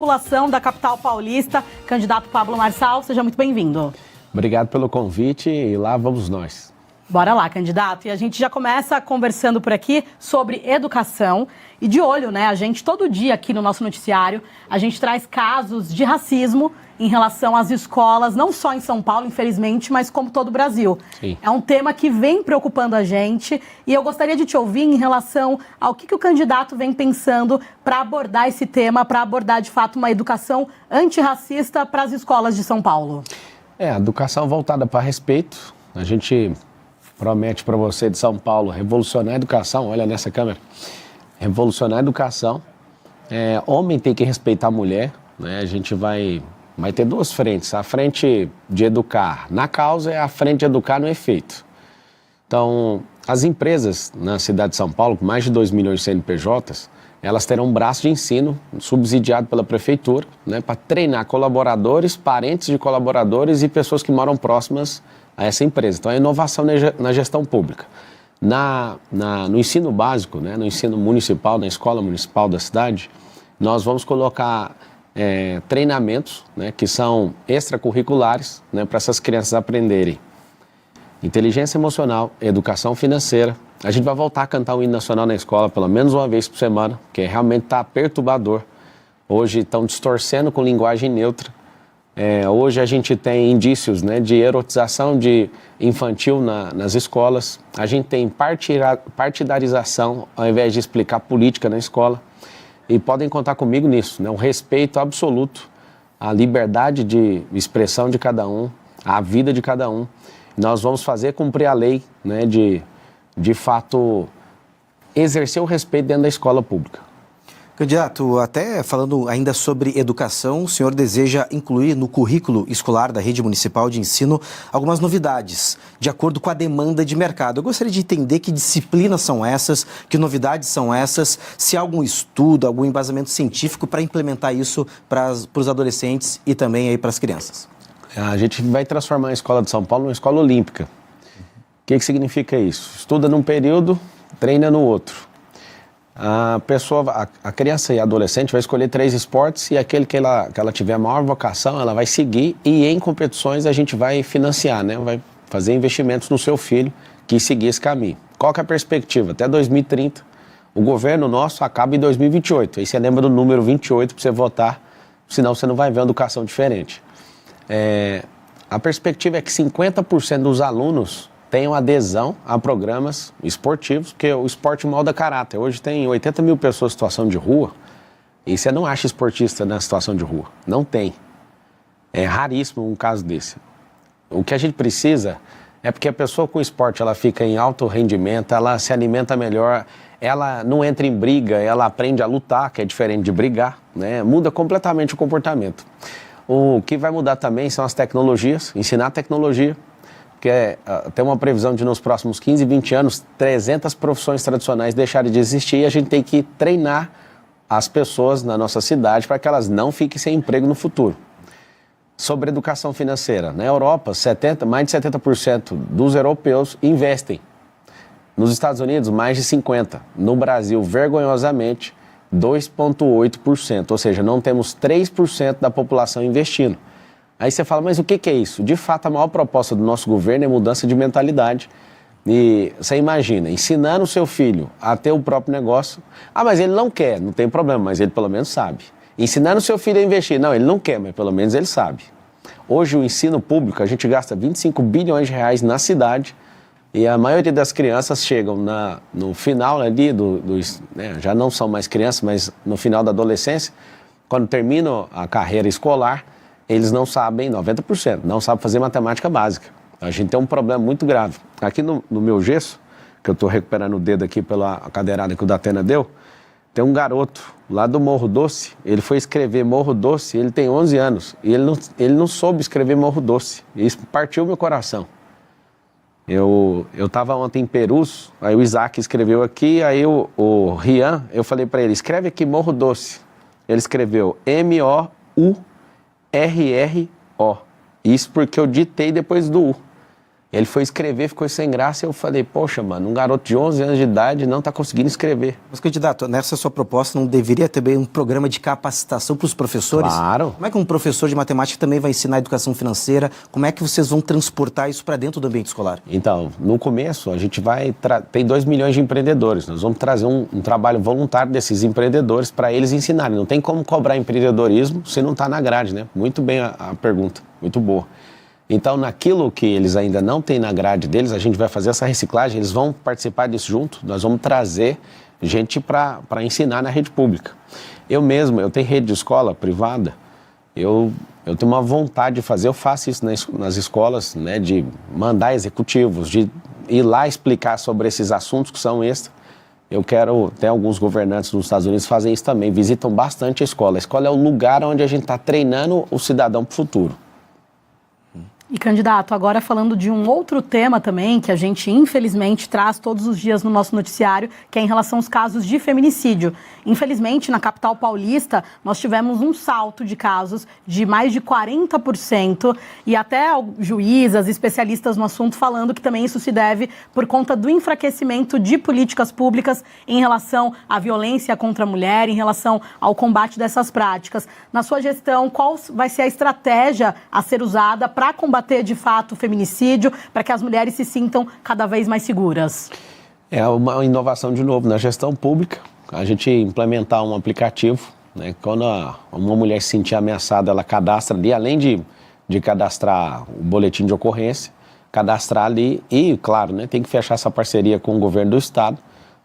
População da capital paulista, candidato Pablo Marçal, seja muito bem-vindo. Obrigado pelo convite e lá vamos nós. Bora lá, candidato. E a gente já começa conversando por aqui sobre educação e de olho, né? A gente, todo dia aqui no nosso noticiário, a gente traz casos de racismo em relação às escolas, não só em São Paulo, infelizmente, mas como todo o Brasil. Sim. É um tema que vem preocupando a gente e eu gostaria de te ouvir em relação ao que o candidato vem pensando para abordar esse tema, para abordar, de fato, uma educação antirracista para as escolas de São Paulo. A educação voltada para respeito. A gente promete para você de São Paulo revolucionar a educação, olha nessa câmera, revolucionar a educação. Homem tem que respeitar a mulher, né? A gente vai ter duas frentes, a frente de educar na causa e a frente de educar no efeito. Então, as empresas na cidade de São Paulo, com mais de 2 milhões de CNPJs, elas terão um braço de ensino subsidiado pela prefeitura, né, para treinar colaboradores, parentes de colaboradores e pessoas que moram próximas a essa empresa. Então, é inovação na gestão pública. No ensino básico, né, no ensino municipal, na escola municipal da cidade, nós vamos colocar treinamentos, né, que são extracurriculares, né, para essas crianças aprenderem inteligência emocional, educação financeira. A gente vai voltar a cantar o hino nacional na escola pelo menos uma vez por semana, porque realmente está perturbador. Hoje estão distorcendo com linguagem neutra. Hoje a gente tem indícios, né, de erotização de infantil nas escolas. A gente tem partidarização ao invés de explicar política na escola. E podem contar comigo nisso, né? Um respeito absoluto à liberdade de expressão de cada um, à vida de cada um. Nós vamos fazer cumprir a lei, né, de fato, exercer o respeito dentro da escola pública. Candidato, até falando ainda sobre educação, o senhor deseja incluir no currículo escolar da rede municipal de ensino algumas novidades, de acordo com a demanda de mercado. Eu gostaria de entender que disciplinas são essas, que novidades são essas, se há algum estudo, algum embasamento científico para implementar isso para os adolescentes e também aí para as crianças. A gente vai transformar a escola de São Paulo numa escola olímpica. O que significa isso? Estuda num período, treina no outro. A criança e a adolescente vai escolher 3 esportes e aquele que ela tiver a maior vocação, ela vai seguir e em competições a gente vai financiar, né? Vai fazer investimentos no seu filho que seguir esse caminho. Qual que é a perspectiva? Até 2030, o governo nosso acaba em 2028. Aí você lembra do número 28 para você votar, senão você não vai ver uma educação diferente. A perspectiva é que 50% dos alunos tenham adesão a programas esportivos, porque o esporte molda caráter. Hoje tem 80 mil pessoas em situação de rua e você não acha esportista na situação de rua. Não tem. É raríssimo um caso desse. O que a gente precisa é porque a pessoa com esporte, ela fica em alto rendimento, ela se alimenta melhor, ela não entra em briga, ela aprende a lutar, que é diferente de brigar, né? Muda completamente o comportamento. O que vai mudar também são as tecnologias, ensinar tecnologia, porque tem uma previsão de nos próximos 15, 20 anos, 300 profissões tradicionais deixarem de existir e a gente tem que treinar as pessoas na nossa cidade para que elas não fiquem sem emprego no futuro. Sobre educação financeira, na Europa, mais de 70% dos europeus investem. Nos Estados Unidos, mais de 50%. No Brasil, vergonhosamente, 2,8%, ou seja, não temos 3% da população investindo. Aí você fala, mas o que é isso? De fato, a maior proposta do nosso governo é mudança de mentalidade. E você imagina, ensinando o seu filho a ter o próprio negócio. Mas ele não quer, não tem problema, mas ele pelo menos sabe. Ensinando o seu filho a investir. Não, ele não quer, mas pelo menos ele sabe. Hoje o ensino público, a gente gasta 25 bilhões de reais na cidade e a maioria das crianças chegam no final ali, já não são mais crianças, mas no final da adolescência, quando terminam a carreira escolar, eles não sabem, 90%, não sabem fazer matemática básica. A gente tem um problema muito grave. Aqui no meu gesso, que eu estou recuperando o dedo aqui pela cadeirada que o Datena deu, tem um garoto lá do Morro Doce, ele foi escrever Morro Doce, ele tem 11 anos, e ele não soube escrever Morro Doce. Isso partiu meu coração. Eu estava ontem em Perus, aí o Isaac escreveu aqui, aí o Rian, eu falei para ele, escreve aqui Morro Doce. Ele escreveu MOURRO. Isso porque eu ditei depois do U. Ele foi escrever, ficou sem graça, e eu falei, poxa, mano, um garoto de 11 anos de idade não está conseguindo escrever. Mas, candidato, nessa sua proposta não deveria ter bem um programa de capacitação para os professores? Claro. Como é que um professor de matemática também vai ensinar educação financeira? Como é que vocês vão transportar isso para dentro do ambiente escolar? Então, no começo, a gente tem 2 milhões de empreendedores. Nós vamos trazer um trabalho voluntário desses empreendedores para eles ensinarem. Não tem como cobrar empreendedorismo se não está na grade, né? Muito bem a pergunta, muito boa. Então, naquilo que eles ainda não têm na grade deles, a gente vai fazer essa reciclagem, eles vão participar disso junto, nós vamos trazer gente para ensinar na rede pública. Eu tenho rede de escola privada, eu tenho uma vontade de fazer, eu faço isso nas escolas, né, de mandar executivos, de ir lá explicar sobre esses assuntos que são extra. Eu quero, tem alguns governantes nos Estados Unidos que fazem isso também, visitam bastante a escola. A escola é o lugar onde a gente está treinando o cidadão para o futuro. E, candidato, agora falando de um outro tema também, que a gente infelizmente traz todos os dias no nosso noticiário, que é em relação aos casos de feminicídio. Infelizmente, na capital paulista, nós tivemos um salto de casos de mais de 40%, e até juízas, especialistas no assunto, falando que também isso se deve por conta do enfraquecimento de políticas públicas em relação à violência contra a mulher, em relação ao combate dessas práticas. Na sua gestão, qual vai ser a estratégia a ser usada para combater de fato o feminicídio, para que as mulheres se sintam cada vez mais seguras? É uma inovação de novo na gestão pública, a gente implementar um aplicativo, né? Quando uma mulher se sentir ameaçada, ela cadastra ali, além de cadastrar o boletim de ocorrência, cadastrar ali e, claro, né, tem que fechar essa parceria com o governo do estado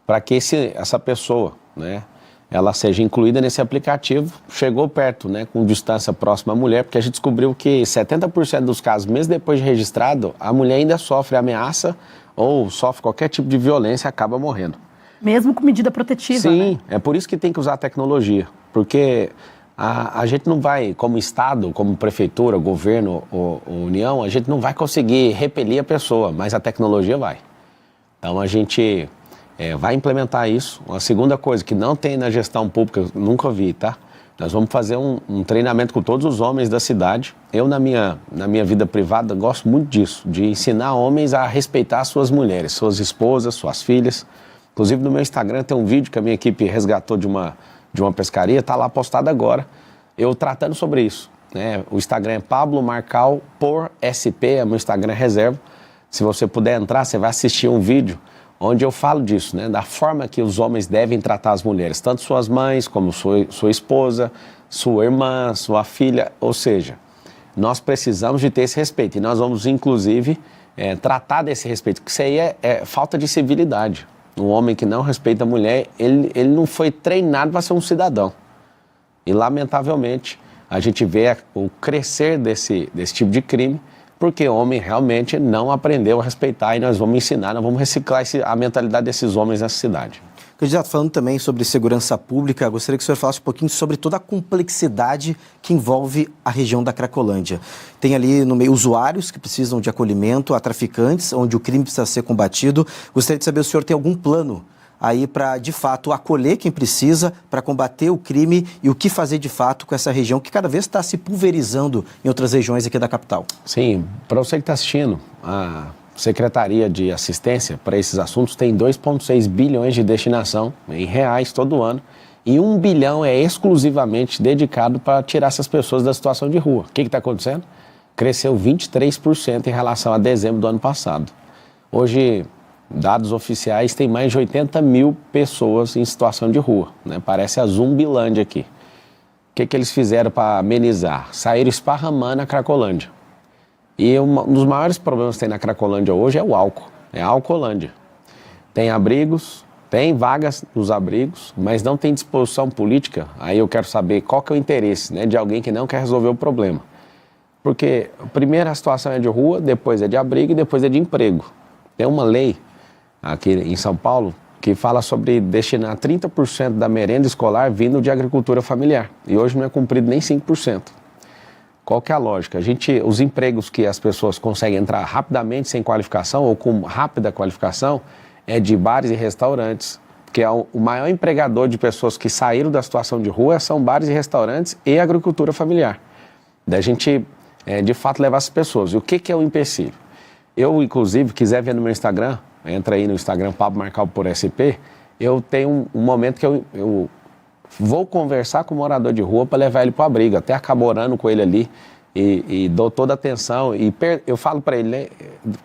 para que essa pessoa, né, ela seja incluída nesse aplicativo. Chegou perto, né, com distância próxima à mulher, porque a gente descobriu que 70% dos casos, mesmo depois de registrado, a mulher ainda sofre ameaça ou sofre qualquer tipo de violência e acaba morrendo. Mesmo com medida protetiva, Sim, né? É por isso que tem que usar a tecnologia, porque a gente não vai, como Estado, como Prefeitura, Governo ou União, a gente não vai conseguir repelir a pessoa, mas a tecnologia vai. Então a gente vai implementar isso. Uma segunda coisa que não tem na gestão pública, eu nunca vi, tá? Nós vamos fazer um treinamento com todos os homens da cidade. Eu, na minha vida privada, gosto muito disso, de ensinar homens a respeitar suas mulheres, suas esposas, suas filhas. Inclusive, no meu Instagram tem um vídeo que a minha equipe resgatou de uma pescaria, está lá postado agora, eu tratando sobre isso, né? O Instagram é Pablo Marcal por SP, é meu Instagram reserva. Se você puder entrar, você vai assistir um vídeo onde eu falo disso, né? Da forma que os homens devem tratar as mulheres, tanto suas mães, como sua esposa, sua irmã, sua filha, ou seja, nós precisamos de ter esse respeito, e nós vamos, inclusive, tratar desse respeito, porque isso aí é falta de civilidade. Um homem que não respeita a mulher, ele não foi treinado para ser um cidadão. E, lamentavelmente, a gente vê o crescer desse tipo de crime, porque o homem realmente não aprendeu a respeitar, e nós vamos ensinar, nós vamos reciclar a mentalidade desses homens nessa cidade. Candidato, falando também sobre segurança pública, gostaria que o senhor falasse um pouquinho sobre toda a complexidade que envolve a região da Cracolândia. Tem ali no meio usuários que precisam de acolhimento, há traficantes, onde o crime precisa ser combatido. Gostaria de saber se o senhor tem algum plano aí para, de fato, acolher quem precisa, para combater o crime, e o que fazer, de fato, com essa região que cada vez está se pulverizando em outras regiões aqui da capital. Sim, para você que está assistindo, a Secretaria de Assistência para esses assuntos tem 2,6 bilhões de destinação em reais todo ano, e 1 bilhão é exclusivamente dedicado para tirar essas pessoas da situação de rua. O que está acontecendo? Cresceu 23% em relação a dezembro do ano passado. Hoje, dados oficiais, tem mais de 80 mil pessoas em situação de rua, né? Parece a Zumbilândia aqui. O que eles fizeram para amenizar? Saíram esparramando a Cracolândia. E um dos maiores problemas que tem na Cracolândia hoje é o álcool, é a Alcolândia. Tem abrigos, tem vagas nos abrigos, mas não tem disposição política. Aí eu quero saber qual que é o interesse, né, de alguém que não quer resolver o problema. Porque primeiro a situação é de rua, depois é de abrigo e depois é de emprego. Tem uma lei aqui em São Paulo que fala sobre destinar 30% da merenda escolar vindo de agricultura familiar. E hoje não é cumprido nem 5%. Qual que é a lógica? Os empregos que as pessoas conseguem entrar rapidamente sem qualificação ou com rápida qualificação é de bares e restaurantes, porque o maior empregador de pessoas que saíram da situação de rua são bares e restaurantes e agricultura familiar. Da gente, de fato, levar essas pessoas. E o que é o empecilho? Eu, inclusive, quiser ver no meu Instagram, entra aí no Instagram, Pablo Marcal por SP, eu tenho um momento que eu vou conversar com o morador de rua para levar ele para o abrigo. Até acabo orando com ele ali e dou toda a atenção. E eu falo para ele, né,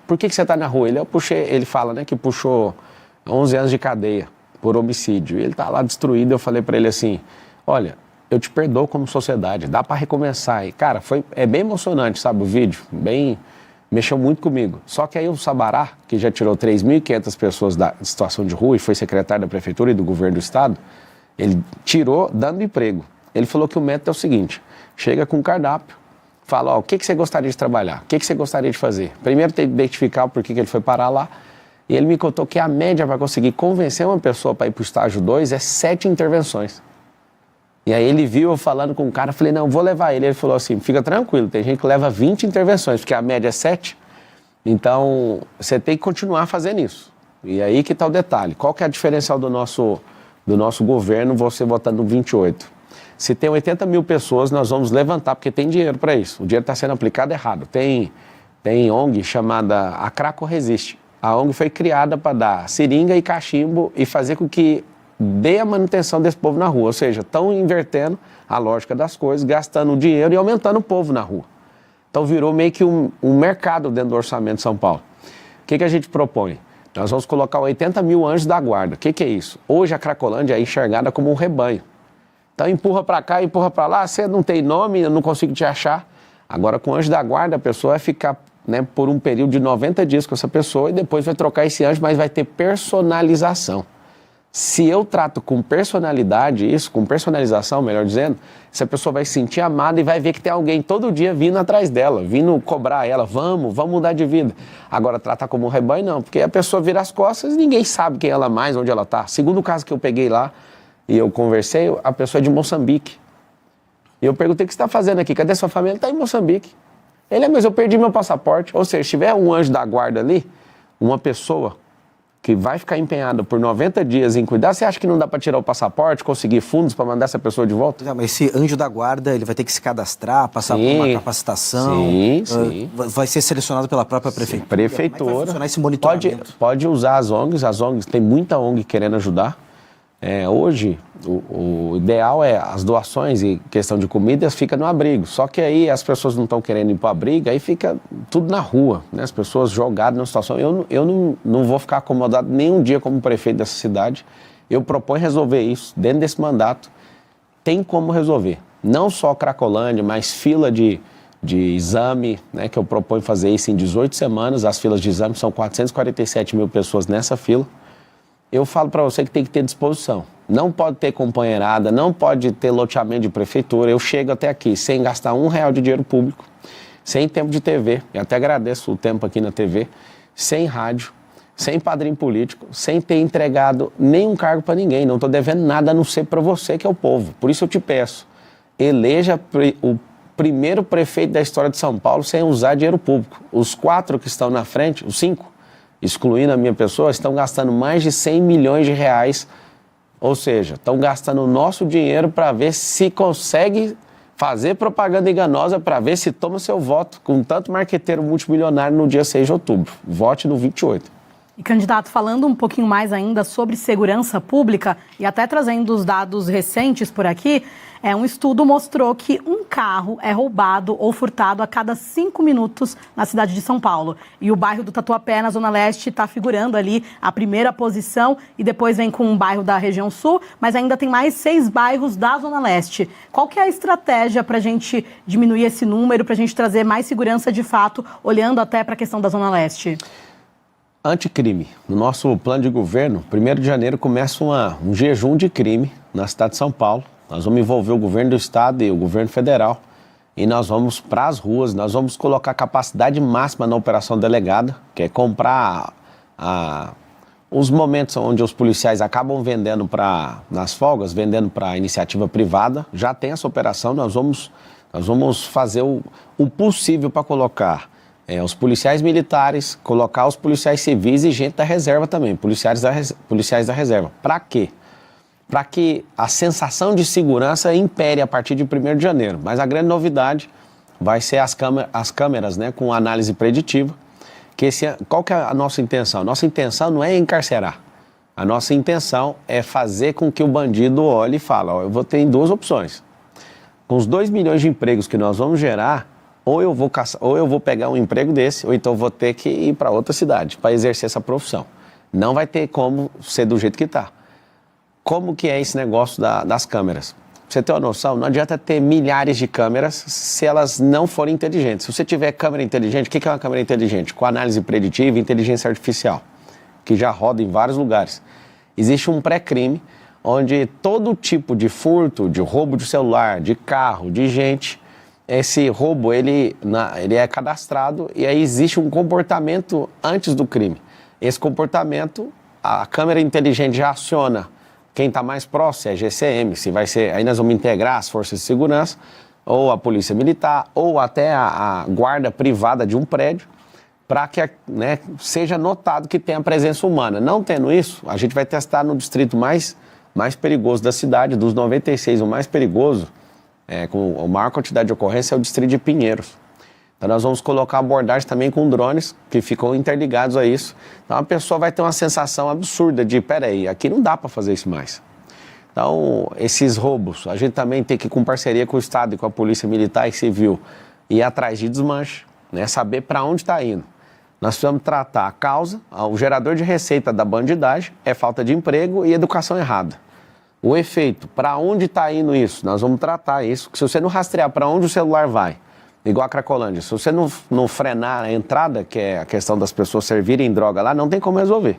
por que você está na rua? Ele fala, né, que puxou 11 anos de cadeia por homicídio. E ele está lá destruído. Eu falei para ele assim, olha, eu te perdoo como sociedade, dá para recomeçar. E, cara, é bem emocionante, sabe, o vídeo, mexeu muito comigo. Só que aí o Sabará, que já tirou 3.500 pessoas da situação de rua e foi secretário da prefeitura e do governo do estado, ele tirou dando emprego. Ele falou que o método é o seguinte, chega com um cardápio, fala, ó, o que você gostaria de trabalhar? O que você gostaria de fazer? Primeiro tem que identificar o porquê que ele foi parar lá. E ele me contou que a média para conseguir convencer uma pessoa para ir para o estágio 2 é 7 intervenções. E aí ele viu eu falando com o cara, falei, não, vou levar ele. Ele falou assim, fica tranquilo, tem gente que leva 20 intervenções, porque a média é 7. Então, você tem que continuar fazendo isso. E aí que está o detalhe. Qual que é a diferencial do nosso governo, você votando no 28? Se tem 80 mil pessoas, nós vamos levantar, porque tem dinheiro para isso. O dinheiro está sendo aplicado errado. Tem ONG chamada A Craco Resiste. A ONG foi criada para dar seringa e cachimbo e fazer com que dê a manutenção desse povo na rua, ou seja, estão invertendo a lógica das coisas, gastando dinheiro e aumentando o povo na rua. Então virou meio que um mercado dentro do orçamento de São Paulo. O que a gente propõe? Nós vamos colocar 80 mil anjos da guarda. O que é isso? Hoje a Cracolândia é enxergada como um rebanho. Então empurra para cá, empurra para lá, você não tem nome, eu não consigo te achar. Agora com o anjo da guarda a pessoa vai ficar, né, por um período de 90 dias com essa pessoa e depois vai trocar esse anjo, mas vai ter personalização. Se eu trato com personalidade isso, com personalização, melhor dizendo, essa pessoa vai se sentir amada e vai ver que tem alguém todo dia vindo atrás dela, vindo cobrar ela, vamos mudar de vida. Agora, tratar como um rebanho, não, porque a pessoa vira as costas e ninguém sabe quem ela é mais, onde ela está. Segundo o caso que eu peguei lá e eu conversei, a pessoa é de Moçambique. E eu perguntei, o que você está fazendo aqui? Cadê sua família? Ele está em Moçambique. Mas eu perdi meu passaporte. Ou seja, se tiver um anjo da guarda ali, uma pessoa que vai ficar empenhada por 90 dias em cuidar, você acha que não dá para tirar o passaporte, conseguir fundos para mandar essa pessoa de volta? Mas esse anjo da guarda, ele vai ter que se cadastrar, passar por uma capacitação? Sim. Vai ser selecionado pela própria prefeitura? Sim, prefeitura. Como é que vai funcionar esse monitoramento? Pode usar as ONGs, tem muita ONG querendo ajudar. Hoje, o ideal é as doações e questão de comidas fica no abrigo. Só que aí as pessoas não estão querendo ir para o abrigo, aí fica tudo na rua, né? As pessoas jogadas numa situação. Eu não vou ficar acomodado nem um dia como prefeito dessa cidade. Eu proponho resolver isso dentro desse mandato. Tem como resolver. Não só Cracolândia, mas fila de exame, né? Que eu proponho fazer isso em 18 semanas. As filas de exame são 447 mil pessoas nessa fila. Eu falo para você que tem que ter disposição. Não pode ter companheirada, não pode ter loteamento de prefeitura. Eu chego até aqui sem gastar R$1 de dinheiro público, sem tempo de TV, e até agradeço o tempo aqui na TV, sem rádio, sem padrinho político, sem ter entregado nenhum cargo para ninguém. Não estou devendo nada a não ser para você, que é o povo. Por isso eu te peço, eleja o primeiro prefeito da história de São Paulo sem usar dinheiro público. Os 4 que estão na frente, os 5, excluindo a minha pessoa, estão gastando mais de 100 milhões de reais, ou seja, estão gastando o nosso dinheiro para ver se consegue fazer propaganda enganosa, para ver se toma seu voto, com tanto marqueteiro multimilionário no dia 6 de outubro. Vote no 28. E, candidato, falando um pouquinho mais ainda sobre segurança pública e até trazendo os dados recentes por aqui, um estudo mostrou que um carro é roubado ou furtado a cada 5 minutos na cidade de São Paulo. E o bairro do Tatuapé, na Zona Leste, está figurando ali a primeira posição e depois vem com um bairro da região sul, mas ainda tem mais 6 bairros da Zona Leste. Qual que é a estratégia para a gente diminuir esse número, para a gente trazer mais segurança de fato, olhando até para a questão da Zona Leste? Anticrime. No nosso plano de governo, 1º de janeiro começa um jejum de crime na cidade de São Paulo. Nós vamos envolver o governo do estado e o governo federal e nós vamos para as ruas, nós vamos colocar capacidade máxima na operação delegada, que é comprar os momentos onde os policiais acabam vendendo nas folgas, vendendo para iniciativa privada. Já tem essa operação, nós vamos fazer o possível para colocar os policiais militares, colocar os policiais civis e gente da reserva também, policiais da reserva. Para quê? Para que a sensação de segurança impere a partir de 1º de janeiro. Mas a grande novidade vai ser as câmeras, né, com análise preditiva, que qual que é a nossa intenção? Nossa intenção não é encarcerar. A nossa intenção é fazer com que o bandido olhe e fale, ó, eu vou ter 2 opções. Com os 2 milhões de empregos que nós vamos gerar, ou eu vou pegar um emprego desse, ou então vou ter que ir para outra cidade para exercer essa profissão. Não vai ter como ser do jeito que está. Como que é esse negócio das câmeras? Pra você ter uma noção, não adianta ter milhares de câmeras se elas não forem inteligentes. Se você tiver câmera inteligente, o que é uma câmera inteligente? Com análise preditiva e inteligência artificial, que já roda em vários lugares. Existe um pré-crime, onde todo tipo de furto, de roubo de celular, de carro, de gente, esse roubo ele é cadastrado e aí existe um comportamento antes do crime. Esse comportamento, a câmera inteligente já aciona quem está mais próximo, se é GCM, se vai ser, aí nós vamos integrar as forças de segurança, ou a polícia militar, ou até a guarda privada de um prédio, para que seja notado que tem a presença humana. Não tendo isso, a gente vai testar no distrito mais perigoso da cidade, dos 96, o mais perigoso, com a maior quantidade de ocorrência é o distrito de Pinheiros. Então nós vamos colocar abordagem também com drones, que ficam interligados a isso. Então a pessoa vai ter uma sensação absurda de, peraí, aqui não dá para fazer isso mais. Então esses roubos, a gente também tem que ir com parceria com o Estado e com a Polícia Militar e Civil, ir atrás de desmanche, saber para onde está indo. Nós precisamos tratar a causa, o gerador de receita da bandidagem é falta de emprego e educação errada. O efeito, para onde está indo isso? Nós vamos tratar isso, que se você não rastrear para onde o celular vai, igual a Cracolândia, se você não frenar a entrada, que é a questão das pessoas servirem droga lá, não tem como resolver.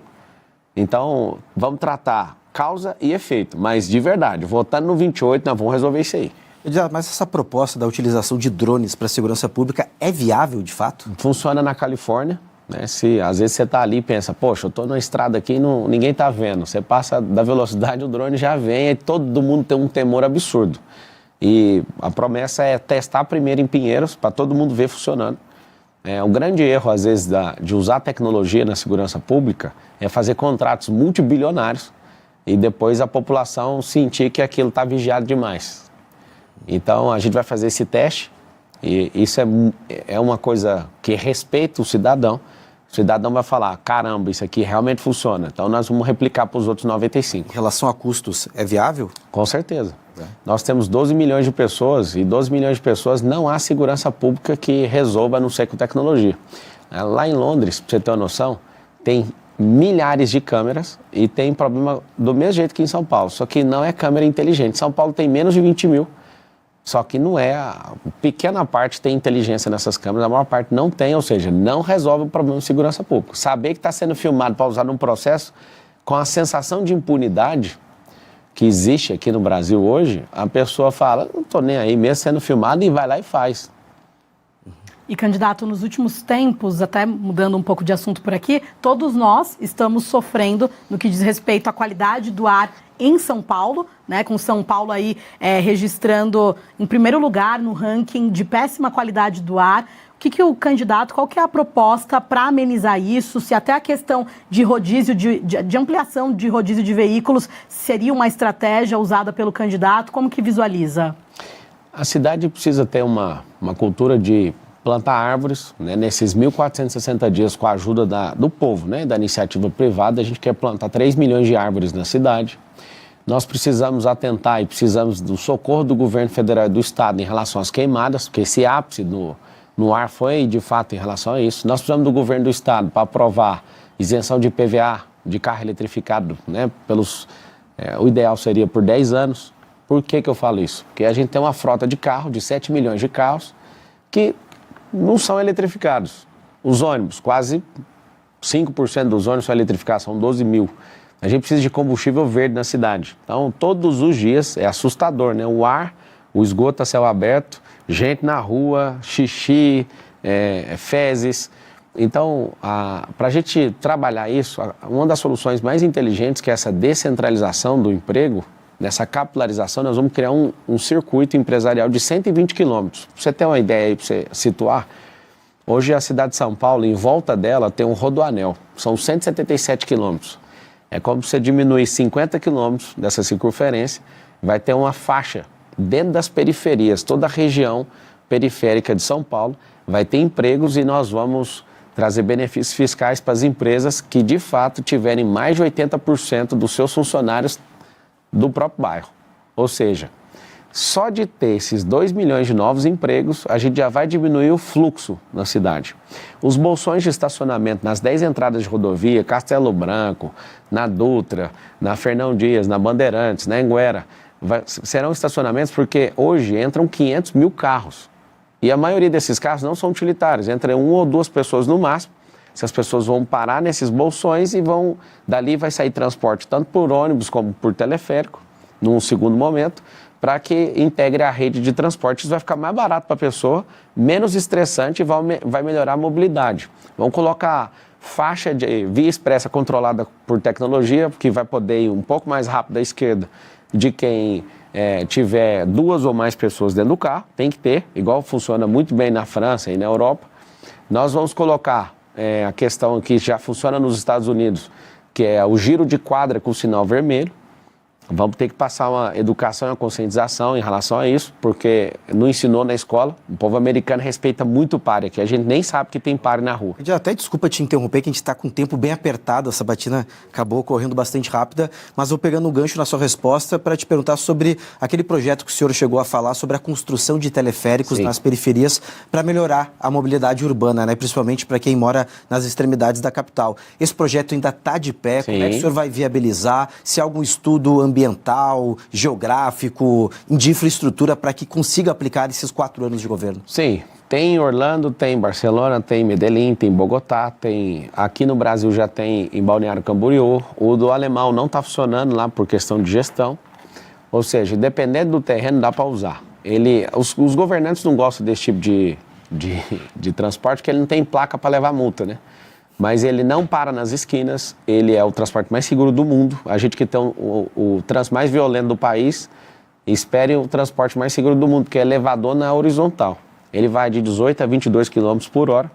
Então, vamos tratar causa e efeito, mas de verdade, votando no 28, nós vamos resolver isso aí. Mas essa proposta da utilização de drones para a segurança pública é viável, de fato? Funciona na Califórnia, Se às vezes você está ali e pensa, poxa, eu estou na estrada aqui e ninguém está vendo. Você passa da velocidade, o drone já vem e todo mundo tem um temor absurdo. E a promessa é testar primeiro em Pinheiros, para todo mundo ver funcionando. O grande erro, às vezes, de usar a tecnologia na segurança pública é fazer contratos multibilionários e depois a população sentir que aquilo está vigiado demais. Então, a gente vai fazer esse teste e isso é uma coisa que respeita o cidadão. O cidadão vai falar, caramba, isso aqui realmente funciona. Então, nós vamos replicar para os outros 95. Em relação a custos, é viável? Com certeza. Nós temos 12 milhões de pessoas e 12 milhões de pessoas não há segurança pública que resolva a não ser com tecnologia. Lá em Londres, para você ter uma noção, tem milhares de câmeras e tem problema do mesmo jeito que em São Paulo, só que não é câmera inteligente. São Paulo tem menos de 20 mil, só que não é, pequena parte tem inteligência nessas câmeras, a maior parte não tem, ou seja, não resolve o problema de segurança pública. Saber que está sendo filmado para usar num processo com a sensação de impunidade que existe aqui no Brasil hoje, a pessoa fala, não estou nem aí, mesmo sendo filmado, e vai lá e faz. E, candidato, nos últimos tempos, até mudando um pouco de assunto por aqui, todos nós estamos sofrendo no que diz respeito à qualidade do ar em São Paulo, com São Paulo aí registrando em primeiro lugar no ranking de péssima qualidade do ar. O candidato, qual que é a proposta para amenizar isso? Se até a questão de rodízio, de ampliação de rodízio de veículos seria uma estratégia usada pelo candidato, como que visualiza? A cidade precisa ter uma cultura de plantar árvores, nesses 1.460 dias com a ajuda do povo, da iniciativa privada, a gente quer plantar 3 milhões de árvores na cidade. Nós precisamos atentar e precisamos do socorro do governo federal e do estado em relação às queimadas, porque esse ápice no ar foi, de fato, em relação a isso. Nós precisamos do governo do estado para aprovar isenção de IPVA de carro eletrificado, o ideal seria por 10 anos. Por que eu falo isso? Porque a gente tem uma frota de carro, de 7 milhões de carros, que não são eletrificados. Os ônibus, quase 5% dos ônibus são eletrificados, são 12 mil. A gente precisa de combustível verde na cidade. Então, todos os dias, é assustador, O ar, o esgoto a céu aberto, gente na rua, xixi, fezes. Então, para a gente trabalhar isso, uma das soluções mais inteligentes, que é essa descentralização do emprego, nessa capilarização, nós vamos criar um circuito empresarial de 120 quilômetros. Para você ter uma ideia aí, para você situar, hoje a cidade de São Paulo, em volta dela, tem um rodoanel. São 177 quilômetros. É como você diminuir 50 quilômetros dessa circunferência, vai ter uma faixa dentro das periferias, toda a região periférica de São Paulo vai ter empregos e nós vamos trazer benefícios fiscais para as empresas que, de fato, tiverem mais de 80% dos seus funcionários do próprio bairro. Ou seja, só de ter esses 2 milhões de novos empregos, a gente já vai diminuir o fluxo na cidade. Os bolsões de estacionamento nas 10 entradas de rodovia, Castelo Branco, na Dutra, na Fernão Dias, na Bandeirantes, na Anguera, serão estacionamentos porque hoje entram 500 mil carros. E a maioria desses carros não são utilitários, entra 1 ou 2 pessoas no máximo. Essas pessoas vão parar nesses bolsões e dali vai sair transporte tanto por ônibus como por teleférico, num segundo momento, para que integre a rede de transporte. Isso vai ficar mais barato para a pessoa, menos estressante e vai melhorar a mobilidade. Vamos colocar faixa de via expressa controlada por tecnologia, que vai poder ir um pouco mais rápido à esquerda de quem tiver 2 ou mais pessoas dentro do carro, tem que ter, igual funciona muito bem na França e na Europa. Nós vamos colocar a questão que já funciona nos Estados Unidos, que é o giro de quadra com o sinal vermelho. Vamos ter que passar uma educação e uma conscientização em relação a isso, porque não ensinou na escola. O povo americano respeita muito o pare aqui. A gente nem sabe que tem pare na rua. Até desculpa te interromper, que a gente está com o tempo bem apertado. A sabatina acabou correndo bastante rápida, mas vou pegando um gancho na sua resposta para te perguntar sobre aquele projeto que o senhor chegou a falar sobre a construção de teleféricos nas periferias para melhorar a mobilidade urbana, né? Principalmente para quem mora nas extremidades da capital. Esse projeto ainda está de pé? Como é que o senhor vai viabilizar? Se há algum estudo ambiental, geográfico, de infraestrutura para que consiga aplicar esses 4 anos de governo? Sim, tem em Orlando, tem em Barcelona, tem em Medellín, tem em Bogotá, tem aqui no Brasil já tem em Balneário Camboriú. O do alemão não está funcionando lá por questão de gestão, ou seja, dependendo do terreno dá para usar. Os governantes não gostam desse tipo de transporte porque ele não tem placa para levar multa, né? Mas ele não para nas esquinas, ele é o transporte mais seguro do mundo. A gente que tem o trânsito mais violento do país, espere o transporte mais seguro do mundo, que é elevador na horizontal. Ele vai de 18 a 22 km por hora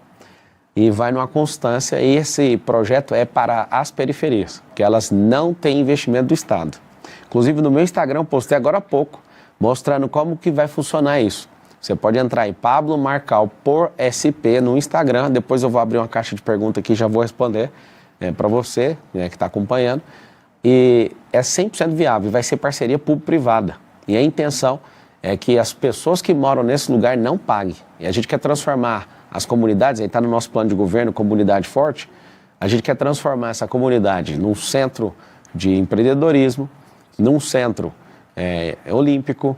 e vai numa constância. E esse projeto é para as periferias, que elas não têm investimento do Estado. Inclusive no meu Instagram eu postei agora há pouco, mostrando como que vai funcionar isso. Você pode entrar em Pablo Marcal por SP no Instagram. Depois eu vou abrir uma caixa de perguntas aqui e já vou responder para você, que está acompanhando. E é 100% viável, vai ser parceria público-privada. E a intenção é que as pessoas que moram nesse lugar não paguem. E a gente quer transformar as comunidades, aí está no nosso plano de governo, Comunidade Forte, a gente quer transformar essa comunidade num centro de empreendedorismo, num centro olímpico,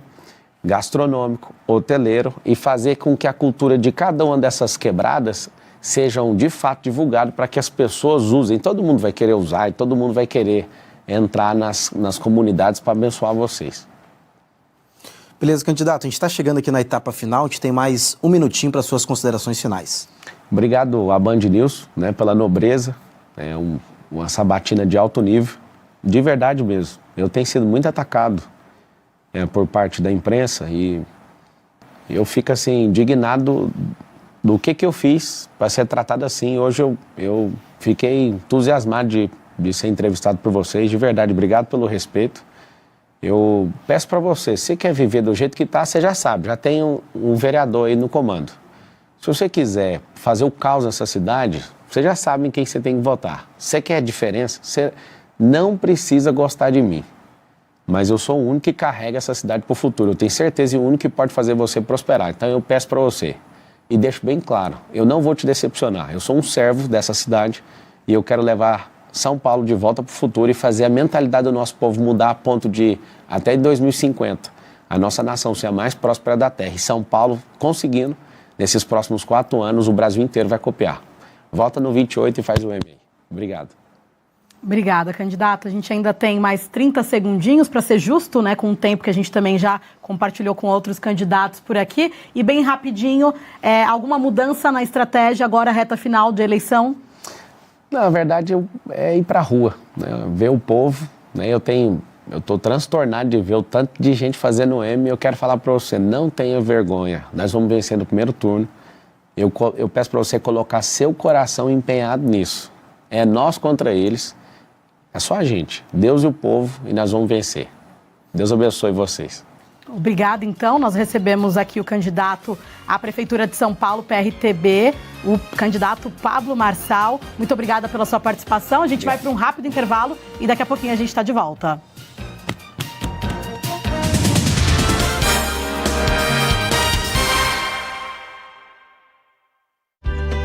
gastronômico, hoteleiro, e fazer com que a cultura de cada uma dessas quebradas sejam de fato divulgadas para que as pessoas usem. Todo mundo vai querer usar e todo mundo vai querer entrar nas comunidades para abençoar vocês. Beleza, candidato. A gente está chegando aqui na etapa final, a gente tem mais um minutinho para suas considerações finais. Obrigado à Band News, pela nobreza, uma sabatina de alto nível, de verdade mesmo. Eu tenho sido muito atacado por parte da imprensa e eu fico assim indignado do que eu fiz para ser tratado assim. Hoje eu fiquei entusiasmado de ser entrevistado por vocês, de verdade. Obrigado pelo respeito. Eu peço para você, se você quer viver do jeito que está, você já sabe, já tem um vereador aí no comando. Se você quiser fazer o caos nessa cidade, você já sabe em quem você tem que votar. Você quer diferença, você não precisa gostar de mim. Mas eu sou o único que carrega essa cidade para o futuro. Eu tenho certeza e o único que pode fazer você prosperar. Então eu peço para você, e deixo bem claro, eu não vou te decepcionar. Eu sou um servo dessa cidade e eu quero levar São Paulo de volta para o futuro e fazer a mentalidade do nosso povo mudar a ponto de, até 2050, a nossa nação ser a mais próspera da Terra. E São Paulo conseguindo, nesses próximos 4 anos, o Brasil inteiro vai copiar. Volta no 28 e faz o e-mail. Obrigado. Obrigada, candidato. A gente ainda tem mais 30 segundinhos para ser justo, com o tempo que a gente também já compartilhou com outros candidatos por aqui. E bem rapidinho, alguma mudança na estratégia agora, reta final de eleição? Na verdade, é ir para a rua, ver o povo. Eu estou transtornado de ver o tanto de gente fazendo M. Eu quero falar para você, não tenha vergonha. Nós vamos vencer no primeiro turno. Eu peço para você colocar seu coração empenhado nisso. É nós contra eles. É só a gente, Deus e o povo, e nós vamos vencer. Deus abençoe vocês. Obrigada, então. Nós recebemos aqui o candidato à Prefeitura de São Paulo, PRTB, o candidato Pablo Marçal. Muito obrigada pela sua participação. A gente vai para um rápido intervalo e daqui a pouquinho a gente está de volta.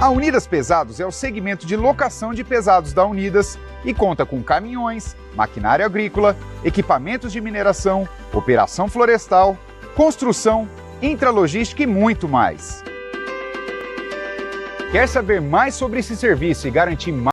A Unidas Pesados é o segmento de locação de pesados da Unidas e conta com caminhões, maquinário agrícola, equipamentos de mineração, operação florestal, construção, intralogística e muito mais. Quer saber mais sobre esse serviço e garantir mais